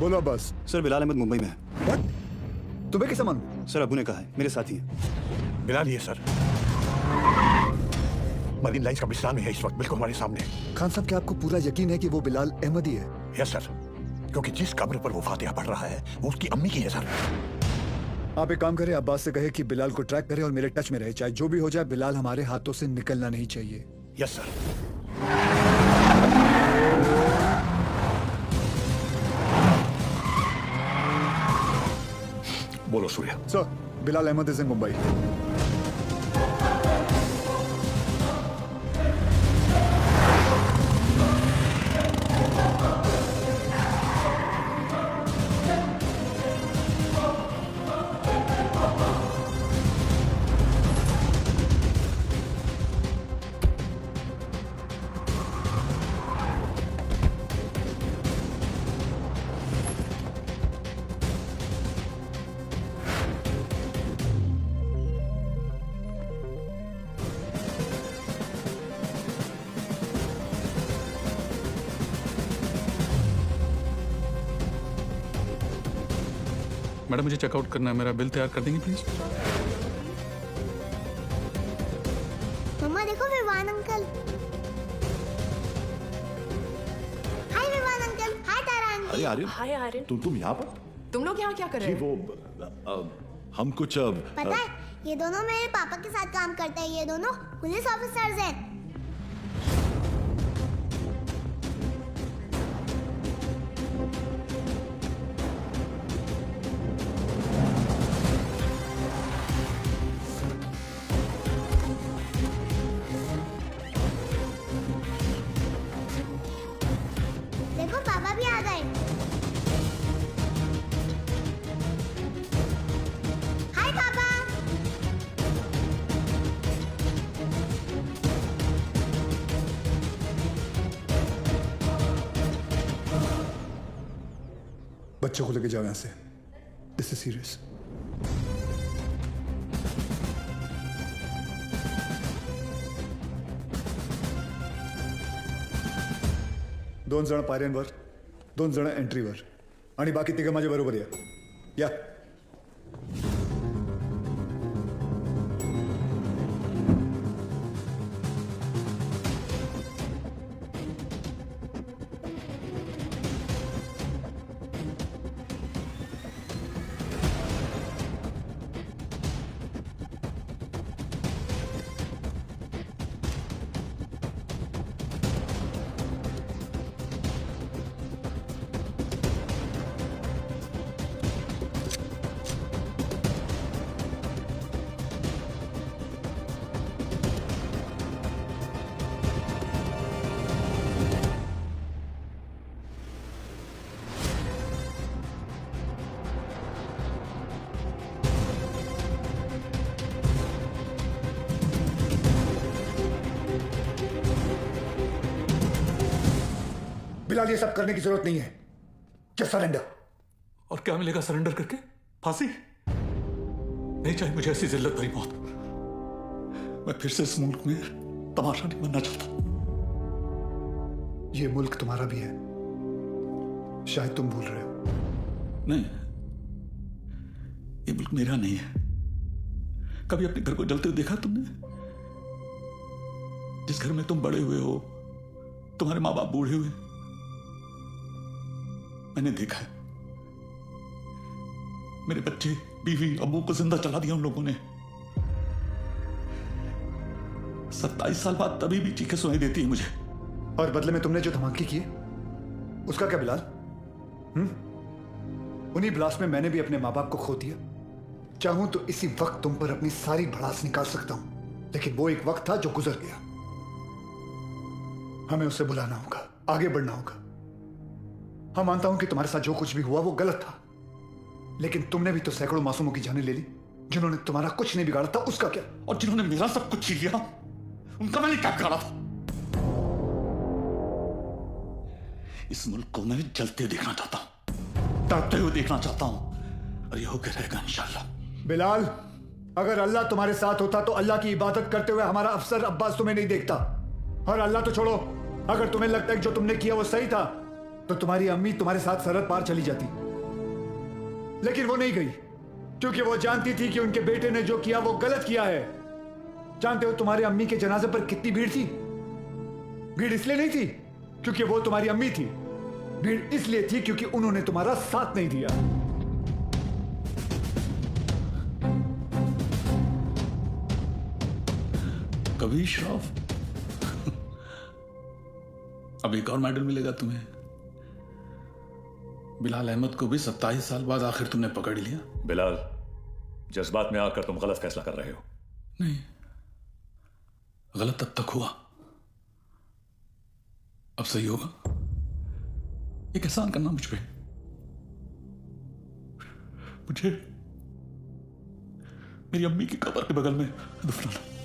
बोलो अब्बास। सर बिलाल अहमद मुंबई में है। What? तुम्हें कैसे मालूम? सर अबू ने कहा है, मेरे साथी हैं। बिलाल ही है सर, मरीन लाइंस कब्रिस्तान में है इस वक्त, बिल्कुल हमारे सामने। खान साहब, क्या आपको पूरा यकीन है कि वो बिलाल अहमद ही है? यस सर, क्योंकि जिस कब्र पर वो फातिहा पढ़ रहा है वो उसकी अम्मी की है सर। आप एक काम करें, अब्बास से कहे कि बिलाल को ट्रैक करे और मेरे टच में रहे। चाहे जो भी हो जाए, बिलाल हमारे हाथों से निकलना नहीं चाहिए। Yes sir. बोलो Surya. Sir, Bilal Ahmed is in Mumbai. Madam मुझे चेकआउट करना है, मेरा बिल तैयार कर देंगे प्लीज। मम्मा देखो विवान अंकल। हाय विवान अंकल। हाय तारा आंटी। अरे आर्यन, हाय आर्यन, तुम यहाँ पर? तुम लोग यहाँ क्या कर रहे जी हो? वो हम कुछ पता है, ये दोनों मेरे पापा के साथ काम करते हैं। ये दोनों पुलिस ऑफिसर्स हैं। देखो पापा भी आ गए। हाय पापा। बच्चों को लेके जाओ यहाँ से। This is serious. दोन जण पायऱ्यांवर, दोन जण एंट्रीवर आणि बाकी तिघं माझ्या बरोबर या। बिलाल, ये सब करने की जरूरत नहीं है। Just surrender. और क्या मिलेगा सरेंडर करके? फांसी? नहीं चाहिए मुझे ऐसी जिल्लत भरी मौत। मैं फिर से इस मुल्क में तमाशा नहीं बनना चाहता। ये मुल्क तुम्हारा भी है, शायद तुम भूल रहे हो। नहीं, ये मुल्क मेरा नहीं है। कभी अपने घर को जलते हुए देखा तुमने? जिस घर में तुम बड़े हुए हो, तुम्हारे माँ बाप बूढ़े हुए, मैंने देखा है। मेरे बच्चे, बीवी, अब्बू को जिंदा चला दिया उन लोगों ने। 27 साल बाद तभी भी चीखें सुनाई देती है मुझे। और बदले में तुमने जो धमाके किए, उसका क्या बिलाल? उन्हीं ब्लास्ट में मैंने भी अपने माँ बाप को खो दिया। चाहूं तो इसी वक्त तुम पर अपनी सारी भड़ास निकाल सकता हूं, लेकिन वो एक वक्त था जो गुजर गया। हमें उसे बुलाना होगा, आगे बढ़ना होगा। हाँ, मानता हूं कि तुम्हारे साथ जो कुछ भी हुआ वो गलत था, लेकिन तुमने भी तो सैकड़ों मासूमों की जानें ले ली। जिन्होंने तुम्हारा कुछ नहीं बिगाड़ा था, उसका क्या? और जिन्होंने मेरा सब कुछ छीन लिया, उनका मैंने क्या बिगाड़ा था? इस मुल्क को मैं जलते हुए देखना चाहता हूं, तड़पते हुए देखना चाहता हूं, और ये होकर रहेगा इंशाल्लाह। बिलाल, अगर अल्लाह तुम्हारे साथ होता तो अल्लाह की इबादत करते हुए हमारा अफसर अब्बास तुम्हें नहीं देखता। और अल्लाह तो छोड़ो, अगर तुम्हें लगता है कि जो तुमने किया वो सही था, तो तुम्हारी अम्मी तुम्हारे साथ सरहद पार चली जाती, लेकिन वो नहीं गई क्योंकि वो जानती थी कि उनके बेटे ने जो किया वो गलत किया है। जानते हो तुम्हारे अम्मी के जनाजे पर कितनी भीड़ थी? भीड़ इसलिए नहीं थी क्योंकि वो तुम्हारी अम्मी थी, भीड़ इसलिए थी क्योंकि उन्होंने तुम्हारा साथ नहीं दिया। कभी श्रॉफ अब एक और मेडल मिलेगा तुम्हें। बिलाल अहमद को भी 27 साल बाद आखिर तुमने पकड़ लिया। बिलाल, जज्बात में आकर तुम गलत फैसला कर रहे हो। नहीं, गलत तब तक हुआ, अब सही होगा। एक एहसान करना मुझ पे, मुझे मेरी अम्मी की कब्र के बगल में दफनाना।